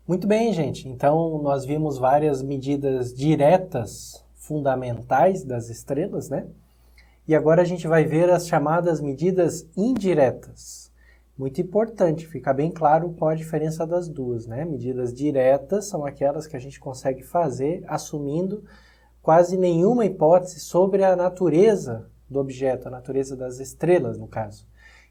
Muito bem, gente. Então, nós vimos várias medidas diretas fundamentais das estrelas, né? E agora a gente vai ver as chamadas medidas indiretas. Muito importante, fica bem claro qual a diferença das duas, né? Medidas diretas são aquelas que a gente consegue fazer assumindo quase nenhuma hipótese sobre a natureza do objeto, a natureza das estrelas, no caso.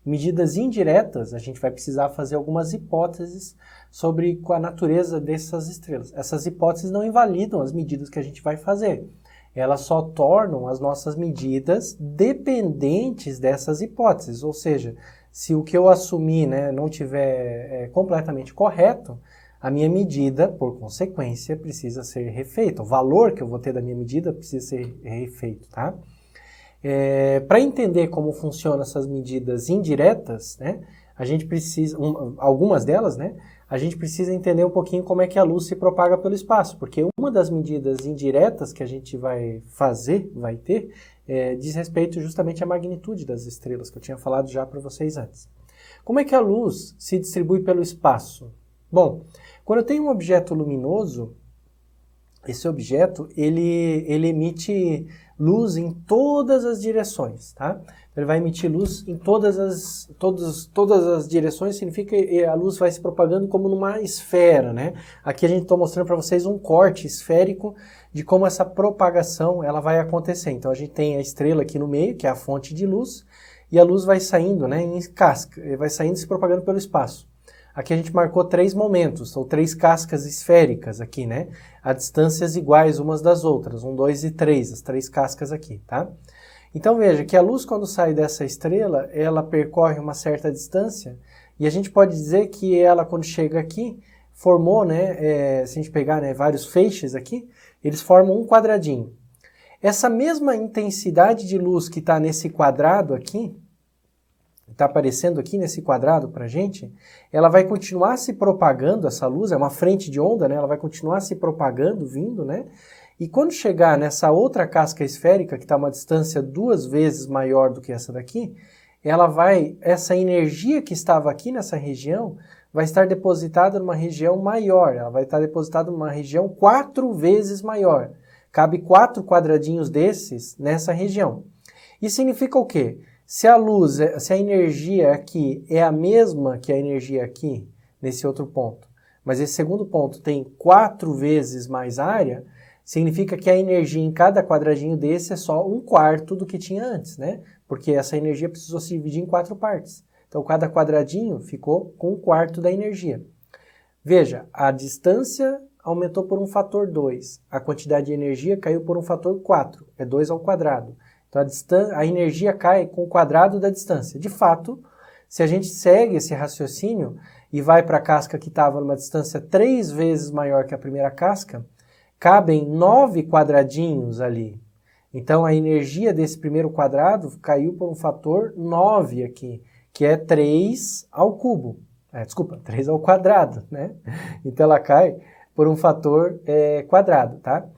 Medidas indiretas, a gente vai precisar fazer algumas hipóteses sobre a natureza dessas estrelas. Essas hipóteses não invalidam as medidas que a gente vai fazer. Elas só tornam as nossas medidas dependentes dessas hipóteses. Ou seja, se o que eu assumir, né, não estiver completamente correto, a minha medida, por consequência, precisa ser refeita. O valor que eu vou ter da minha medida precisa ser refeito, tá? Para entender como funcionam essas medidas indiretas, né, a gente precisa, algumas delas, né, a gente precisa entender um pouquinho como é que a luz se propaga pelo espaço, porque uma das medidas indiretas que a gente vai ter, diz respeito justamente à magnitude das estrelas, que eu tinha falado já para vocês antes. Como é que a luz se distribui pelo espaço? Bom, quando eu tenho um objeto luminoso, esse objeto, ele emite luz em todas as direções, tá? Ele vai emitir luz em todas as direções, significa que a luz vai se propagando como numa esfera, né? Aqui a gente está mostrando para vocês um corte esférico de como essa propagação ela vai acontecer. Então a gente tem a estrela aqui no meio, que é a fonte de luz, e a luz vai saindo, né, em casca, vai saindo e se propagando pelo espaço. Aqui a gente marcou 3 momentos, ou 3 cascas esféricas aqui, né? A distâncias iguais umas das outras, 1, 2 e 3, as 3 cascas aqui, tá? Então veja que a luz quando sai dessa estrela, ela percorre uma certa distância, e a gente pode dizer que ela quando chega aqui, formou, né? Se a gente pegar, né, vários feixes aqui, eles formam um quadradinho. Essa mesma intensidade de luz que está nesse quadrado aqui, está aparecendo aqui nesse quadrado para a gente, ela vai continuar se propagando, essa luz, é uma frente de onda, né? Ela vai continuar se propagando, vindo, né? E quando chegar nessa outra casca esférica, que está a uma distância 2 vezes maior do que essa daqui, essa energia que estava aqui nessa região, vai estar depositada numa região maior, ela vai estar depositada numa região 4 vezes maior. Cabe 4 quadradinhos desses nessa região. Isso significa o quê? Se a energia aqui é a mesma que a energia aqui, nesse outro ponto, mas esse segundo ponto tem 4 vezes mais área, significa que a energia em cada quadradinho desse é só 1/4 do que tinha antes, né? Porque essa energia precisou se dividir em 4 partes. Então, cada quadradinho ficou com 1/4 da energia. Veja, a distância aumentou por um fator 2. A quantidade de energia caiu por um fator 4. É 2 ao quadrado. Então, a energia cai com o quadrado da distância. De fato, se a gente segue esse raciocínio e vai para a casca que estava numa distância 3 vezes maior que a primeira casca, cabem 9 quadradinhos ali. Então, a energia desse primeiro quadrado caiu por um fator 9 aqui, que é 3 ao cubo. 3 ao quadrado, né? Então, ela cai por um fator quadrado, tá?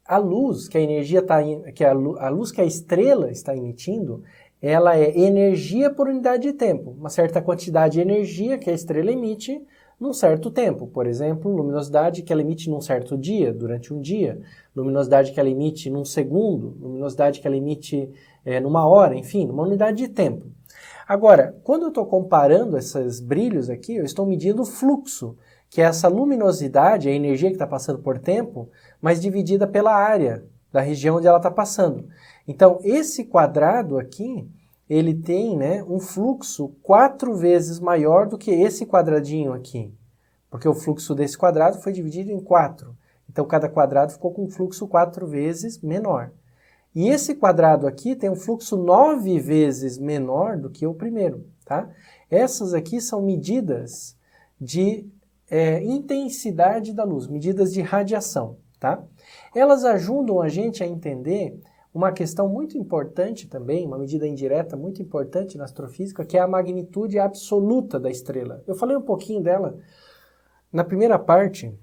A luz que a luz que a estrela está emitindo, ela é energia por unidade de tempo, uma certa quantidade de energia que a estrela emite num certo tempo. Por exemplo, luminosidade que ela emite num certo dia, durante um dia, luminosidade que ela emite num segundo, luminosidade que ela emite numa hora, enfim, numa unidade de tempo. Agora, quando eu estou comparando esses brilhos aqui, eu estou medindo o fluxo, que é essa luminosidade, a energia que está passando por tempo, mas dividida pela área da região onde ela está passando. Então, esse quadrado aqui, ele tem, né, um fluxo 4 vezes maior do que esse quadradinho aqui, porque o fluxo desse quadrado foi dividido em 4. Então, cada quadrado ficou com um fluxo 4 vezes menor. E esse quadrado aqui tem um fluxo 9 vezes menor do que o primeiro, tá? Essas aqui são medidas de intensidade da luz, medidas de radiação, tá? Elas ajudam a gente a entender uma questão muito importante também, uma medida indireta muito importante na astrofísica, que é a magnitude absoluta da estrela. Eu falei um pouquinho dela na primeira parte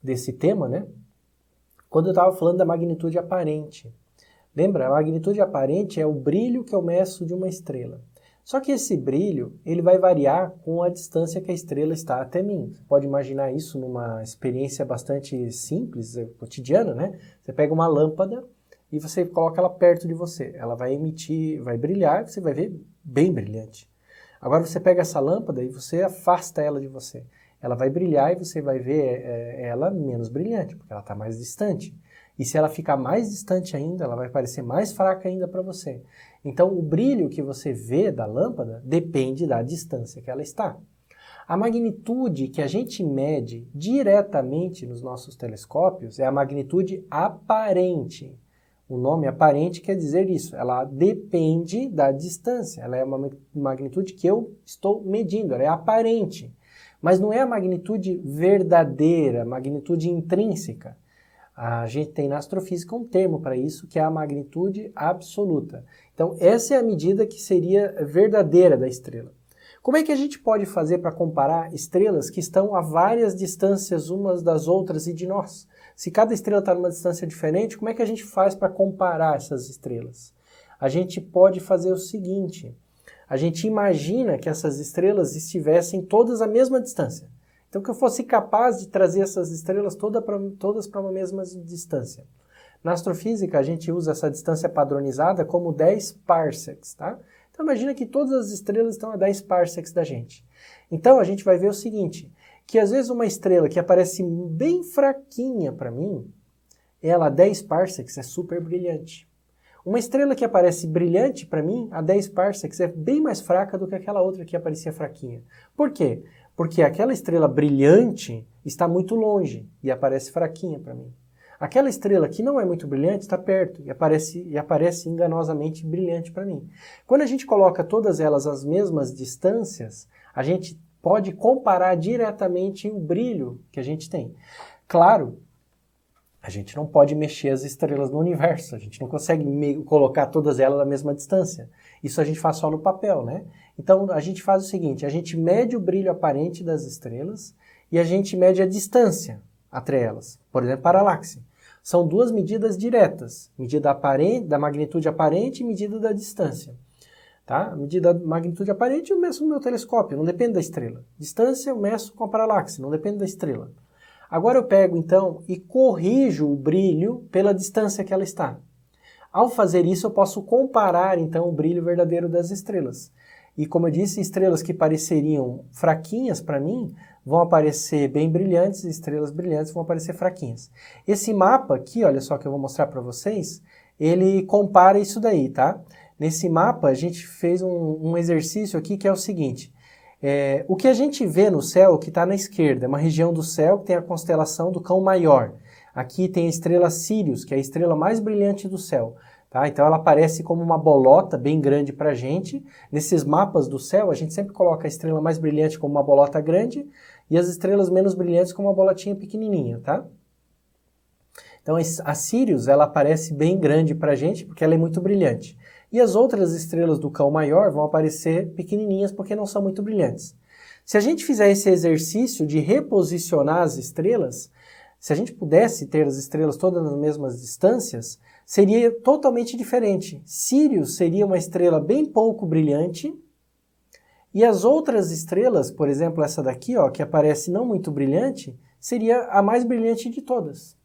desse tema, né? Quando eu estava falando da magnitude aparente. Lembra? A magnitude aparente é o brilho que eu meço de uma estrela. Só que esse brilho, ele vai variar com a distância que a estrela está até mim. Você pode imaginar isso numa experiência bastante simples, cotidiana, né? Você pega uma lâmpada e você coloca ela perto de você. Ela vai emitir, vai brilhar, você vai ver bem brilhante. Agora você pega essa lâmpada e você afasta ela de você. Ela vai brilhar e você vai ver ela menos brilhante, porque ela está mais distante. E se ela ficar mais distante ainda, ela vai parecer mais fraca ainda para você. Então, o brilho que você vê da lâmpada depende da distância que ela está. A magnitude que a gente mede diretamente nos nossos telescópios é a magnitude aparente. O nome aparente quer dizer isso, ela depende da distância, ela é uma magnitude que eu estou medindo, ela é aparente. Mas não é a magnitude verdadeira, magnitude intrínseca. A gente tem na astrofísica um termo para isso, que é a magnitude absoluta. Então, essa é a medida que seria verdadeira da estrela. Como é que a gente pode fazer para comparar estrelas que estão a várias distâncias umas das outras e de nós? Se cada estrela está numa distância diferente, como é que a gente faz para comparar essas estrelas? A gente pode fazer o seguinte, a gente imagina que essas estrelas estivessem todas à mesma distância. Então, que eu fosse capaz de trazer essas estrelas todas para uma mesma distância. Na astrofísica, a gente usa essa distância padronizada como 10 parsecs, tá? Então, imagina que todas as estrelas estão a 10 parsecs da gente. Então, a gente vai ver o seguinte, que às vezes uma estrela que aparece bem fraquinha para mim, ela a 10 parsecs é super brilhante. Uma estrela que aparece brilhante para mim, a 10 parsecs, é bem mais fraca do que aquela outra que aparecia fraquinha. Por quê? Porque aquela estrela brilhante está muito longe e aparece fraquinha para mim. Aquela estrela que não é muito brilhante está perto e aparece enganosamente brilhante para mim. Quando a gente coloca todas elas às mesmas distâncias, a gente pode comparar diretamente o brilho que a gente tem. Claro, a gente não pode mexer as estrelas no universo, a gente não consegue colocar todas elas à mesma distância. Isso a gente faz só no papel, né? Então, a gente faz o seguinte, a gente mede o brilho aparente das estrelas e a gente mede a distância entre elas. Por exemplo, paralaxe. São duas medidas diretas, medida da magnitude aparente e medida da distância. Tá? A medida da magnitude aparente eu meço no meu telescópio, não depende da estrela. Distância eu meço com a paralaxe, não depende da estrela. Agora eu pego, então, e corrijo o brilho pela distância que ela está. Ao fazer isso, eu posso comparar, então, o brilho verdadeiro das estrelas. E, como eu disse, estrelas que pareceriam fraquinhas para mim vão aparecer bem brilhantes, e estrelas brilhantes vão aparecer fraquinhas. Esse mapa aqui, olha só que eu vou mostrar para vocês, ele compara isso daí, tá? Nesse mapa, a gente fez um exercício aqui que é o seguinte. O que a gente vê no céu, que está na esquerda, é uma região do céu que tem a constelação do Cão Maior. Aqui tem a estrela Sirius, que é a estrela mais brilhante do céu. Tá? Então ela aparece como uma bolota bem grande para a gente. Nesses mapas do céu, a gente sempre coloca a estrela mais brilhante como uma bolota grande e as estrelas menos brilhantes como uma bolotinha pequenininha. Tá? Então a Sirius ela aparece bem grande para a gente porque ela é muito brilhante. E as outras estrelas do Cão Maior vão aparecer pequenininhas porque não são muito brilhantes. Se a gente fizer esse exercício de reposicionar as estrelas, se a gente pudesse ter as estrelas todas nas mesmas distâncias, seria totalmente diferente. Sirius seria uma estrela bem pouco brilhante e as outras estrelas, por exemplo essa daqui, ó, que aparece não muito brilhante, seria a mais brilhante de todas.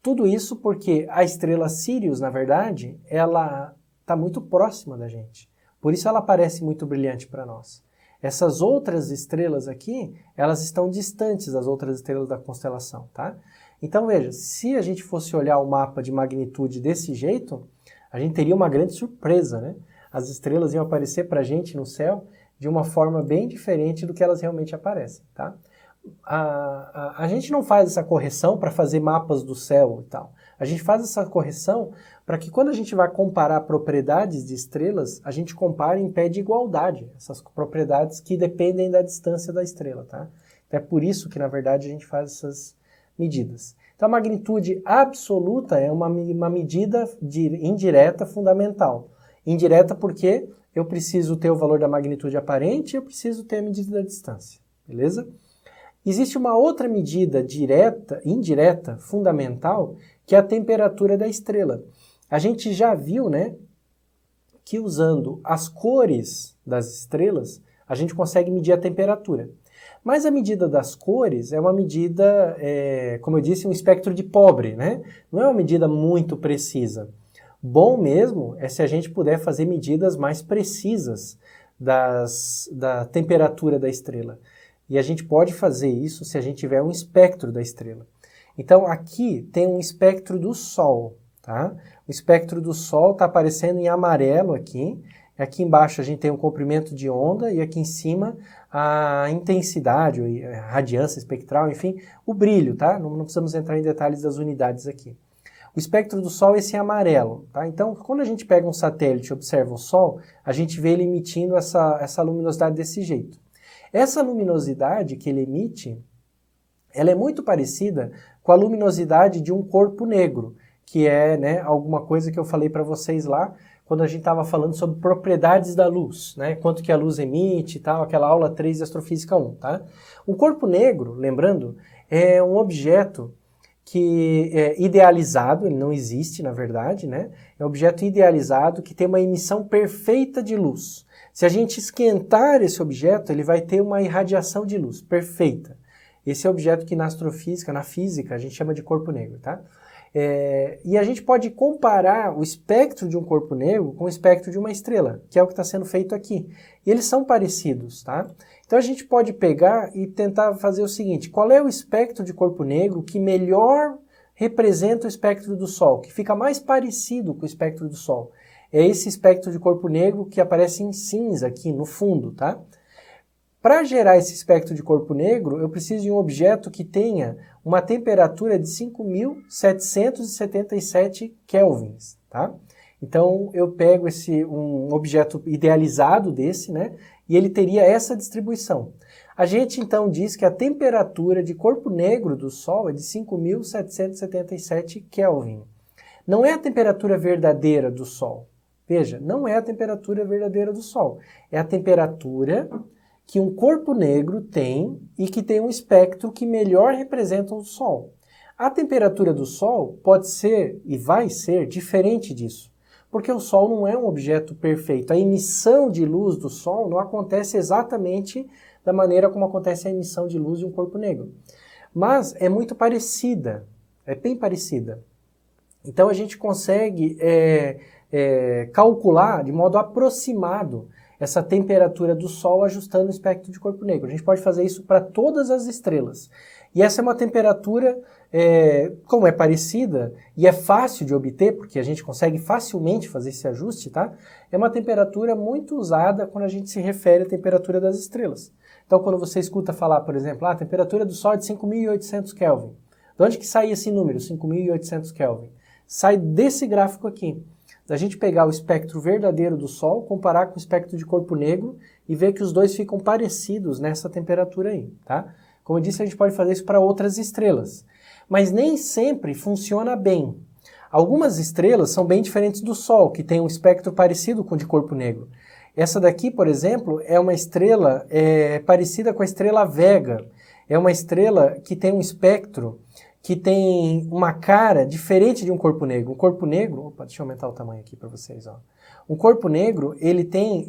Tudo isso porque a estrela Sirius, na verdade, ela está muito próxima da gente. Por isso ela parece muito brilhante para nós. Essas outras estrelas aqui, elas estão distantes das outras estrelas da constelação, tá? Então veja, se a gente fosse olhar o mapa de magnitude desse jeito, a gente teria uma grande surpresa, né? As estrelas iam aparecer para a gente no céu de uma forma bem diferente do que elas realmente aparecem, tá? A gente não faz essa correção para fazer mapas do céu e tal. A gente faz essa correção para que quando a gente vai comparar propriedades de estrelas, a gente compare em pé de igualdade, essas propriedades que dependem da distância da estrela, tá? Então é por isso que, na verdade, a gente faz essas medidas. Então a magnitude absoluta é uma medida indireta fundamental. Indireta porque eu preciso ter o valor da magnitude aparente e eu preciso ter a medida da distância, beleza? Existe uma outra medida indireta, fundamental, que é a temperatura da estrela. A gente já viu, né, que usando as cores das estrelas, a gente consegue medir a temperatura. Mas a medida das cores é uma medida, como eu disse, um espectro de pobre, né? Não é uma medida muito precisa. Bom mesmo é se a gente puder fazer medidas mais precisas da temperatura da estrela. E a gente pode fazer isso se a gente tiver um espectro da estrela. Então aqui tem um espectro do Sol, tá? O espectro do Sol está aparecendo em amarelo aqui. Aqui embaixo a gente tem um comprimento de onda e aqui em cima a intensidade, a radiância espectral, enfim, o brilho, tá? Não precisamos entrar em detalhes das unidades aqui. O espectro do Sol é esse amarelo, tá? Então, quando a gente pega um satélite e observa o Sol, a gente vê ele emitindo essa luminosidade desse jeito. Essa luminosidade que ele emite, ela é muito parecida com a luminosidade de um corpo negro, que é, né, alguma coisa que eu falei para vocês lá, quando a gente estava falando sobre propriedades da luz, né? Quanto que a luz emite e tal, aquela aula 3 de Astrofísica 1, tá? Um corpo negro, lembrando, é um objeto que é idealizado, ele não existe na verdade, né? É um objeto idealizado que tem uma emissão perfeita de luz. Se a gente esquentar esse objeto, ele vai ter uma irradiação de luz perfeita. Esse é o objeto que na astrofísica, na física, a gente chama de corpo negro, tá? E a gente pode comparar o espectro de um corpo negro com o espectro de uma estrela, que é o que está sendo feito aqui. E eles são parecidos, tá? Então a gente pode pegar e tentar fazer o seguinte: qual é o espectro de corpo negro que melhor representa o espectro do Sol, que fica mais parecido com o espectro do Sol? É esse espectro de corpo negro que aparece em cinza aqui no fundo, tá? Para gerar esse espectro de corpo negro, eu preciso de um objeto que tenha uma temperatura de 5.777 kelvins, tá? Então, eu pego um objeto idealizado desse, né? E ele teria essa distribuição. A gente, então, diz que a temperatura de corpo negro do Sol é de 5.777 Kelvin. Não é a temperatura verdadeira do Sol. Veja, não é a temperatura verdadeira do Sol. É a temperatura que um corpo negro tem e que tem um espectro que melhor representa o Sol. A temperatura do Sol pode ser e vai ser diferente disso, porque o Sol não é um objeto perfeito. A emissão de luz do Sol não acontece exatamente da maneira como acontece a emissão de luz de um corpo negro. Mas é muito parecida, é bem parecida. Então a gente consegue calcular de modo aproximado essa temperatura do Sol ajustando o espectro de corpo negro. A gente pode fazer isso para todas as estrelas. E essa é uma temperatura, como é parecida e é fácil de obter, porque a gente consegue facilmente fazer esse ajuste, tá? É uma temperatura muito usada quando a gente se refere à temperatura das estrelas. Então, quando você escuta falar, por exemplo, a temperatura do Sol é de 5.800 Kelvin. De onde que sai esse número, 5.800 Kelvin? Sai desse gráfico aqui. Da gente pegar o espectro verdadeiro do Sol, comparar com o espectro de corpo negro e ver que os dois ficam parecidos nessa temperatura aí, tá? Como eu disse, a gente pode fazer isso para outras estrelas. Mas nem sempre funciona bem. Algumas estrelas são bem diferentes do Sol, que tem um espectro parecido com o de corpo negro. Essa daqui, por exemplo, é uma estrela parecida com a estrela Vega. É uma estrela que tem um espectro que tem uma cara diferente de um corpo negro. Um corpo negro... Opa, deixa eu aumentar o tamanho aqui para vocês, ó. Um corpo negro, ele tem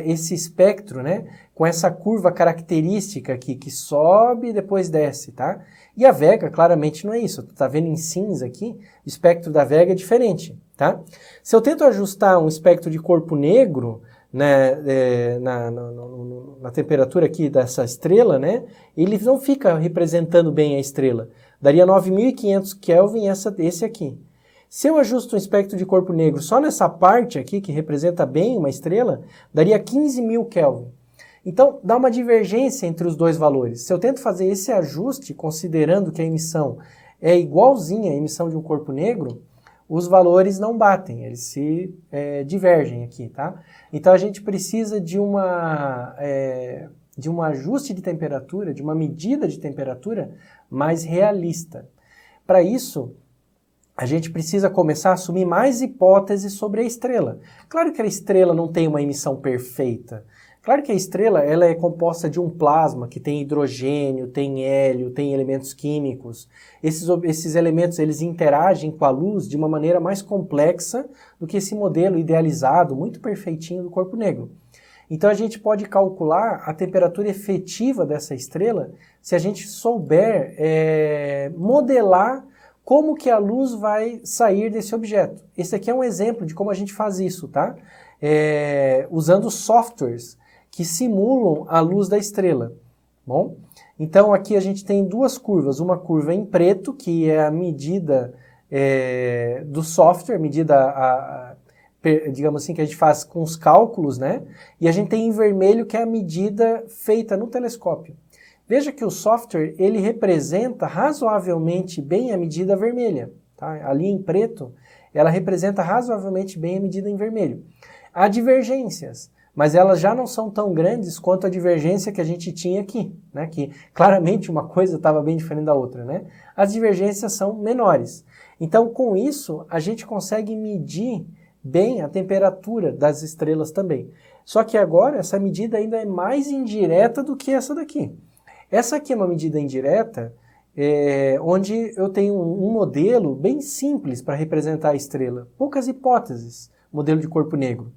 esse espectro, né, com essa curva característica aqui, que sobe e depois desce, tá? E a Vega, claramente, não é isso. Tá vendo em cinza aqui? O espectro da Vega é diferente, tá? Se eu tento ajustar um espectro de corpo negro, né, na temperatura aqui dessa estrela, né, ele não fica representando bem a estrela. Daria 9.500 Kelvin esse aqui. Se eu ajusto um espectro de corpo negro só nessa parte aqui, que representa bem uma estrela, daria 15.000 Kelvin. Então, dá uma divergência entre os dois valores. Se eu tento fazer esse ajuste, considerando que a emissão é igualzinha à emissão de um corpo negro, os valores não batem, eles se divergem aqui, tá? Então, a gente precisa de um ajuste de temperatura, de uma medida de temperatura mais realista. Para isso, a gente precisa começar a assumir mais hipóteses sobre a estrela. Claro que a estrela não tem uma emissão perfeita. Claro que a estrela ela é composta de um plasma que tem hidrogênio, tem hélio, tem elementos químicos. Esses elementos eles interagem com a luz de uma maneira mais complexa do que esse modelo idealizado, muito perfeitinho do corpo negro. Então a gente pode calcular a temperatura efetiva dessa estrela se a gente souber modelar como que a luz vai sair desse objeto. Esse aqui é um exemplo de como a gente faz isso, tá? Usando softwares que simulam a luz da estrela. Bom, então aqui a gente tem duas curvas, uma curva em preto, que é a medida do software, digamos assim, que a gente faz com os cálculos, né? E a gente tem em vermelho, que é a medida feita no telescópio. Veja que o software, ele representa razoavelmente bem a medida vermelha, tá? Ali em preto, ela representa razoavelmente bem a medida em vermelho. Há divergências, mas elas já não são tão grandes quanto a divergência que a gente tinha aqui, né? Que claramente uma coisa estava bem diferente da outra, né? As divergências são menores. Então, com isso, a gente consegue medir bem a temperatura das estrelas também. Só que agora, essa medida ainda é mais indireta do que essa daqui. Essa aqui é uma medida indireta, onde eu tenho um modelo bem simples para representar a estrela. Poucas hipóteses, modelo de corpo negro.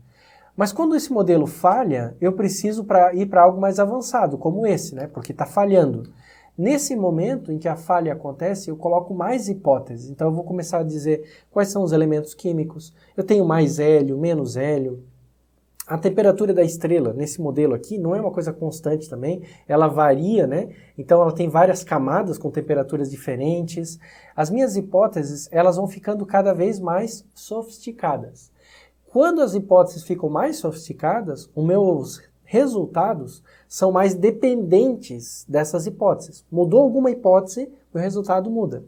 Mas quando esse modelo falha, eu preciso ir para algo mais avançado, como esse, né? Porque está falhando. Nesse momento em que a falha acontece, eu coloco mais hipóteses. Então eu vou começar a dizer quais são os elementos químicos. Eu tenho mais hélio, menos hélio. A temperatura da estrela, nesse modelo aqui, não é uma coisa constante também. Ela varia, né? Então ela tem várias camadas com temperaturas diferentes. As minhas hipóteses, elas vão ficando cada vez mais sofisticadas. Quando as hipóteses ficam mais sofisticadas, os meus resultados são mais dependentes dessas hipóteses. Mudou alguma hipótese, o resultado muda.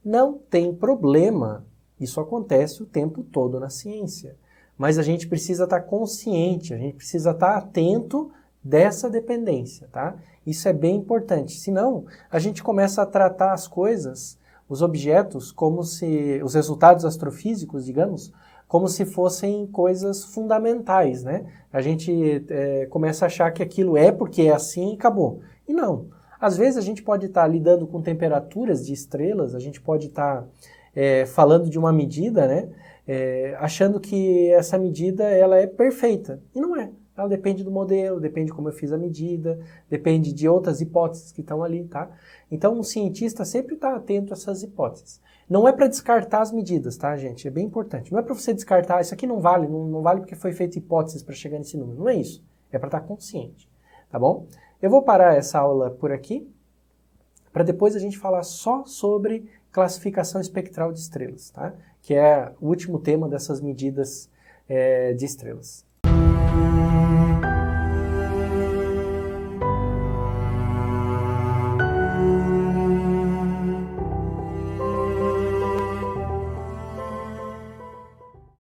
Não tem problema, isso acontece o tempo todo na ciência. Mas a gente precisa estar consciente, a gente precisa estar atento dessa dependência, tá? Isso é bem importante, senão a gente começa a tratar as coisas, os objetos, como se, os resultados astrofísicos, digamos, como se fossem coisas fundamentais, né? A gente começa a achar que aquilo é porque é assim e acabou. E não. Às vezes a gente pode estar lidando com temperaturas de estrelas, a gente pode estar falando de uma medida, né? Achando que essa medida ela é perfeita. E não é. Ela depende do modelo, depende de como eu fiz a medida, depende de outras hipóteses que estão ali, tá? Então um cientista sempre está atento a essas hipóteses. Não é para descartar as medidas, tá, gente? É bem importante. Não é para você descartar, isso aqui não vale, não vale porque foi feita hipóteses para chegar nesse número. Não é isso. É para estar consciente, tá bom? Eu vou parar essa aula por aqui, para depois a gente falar só sobre classificação espectral de estrelas, tá? Que é o último tema dessas medidas de estrelas.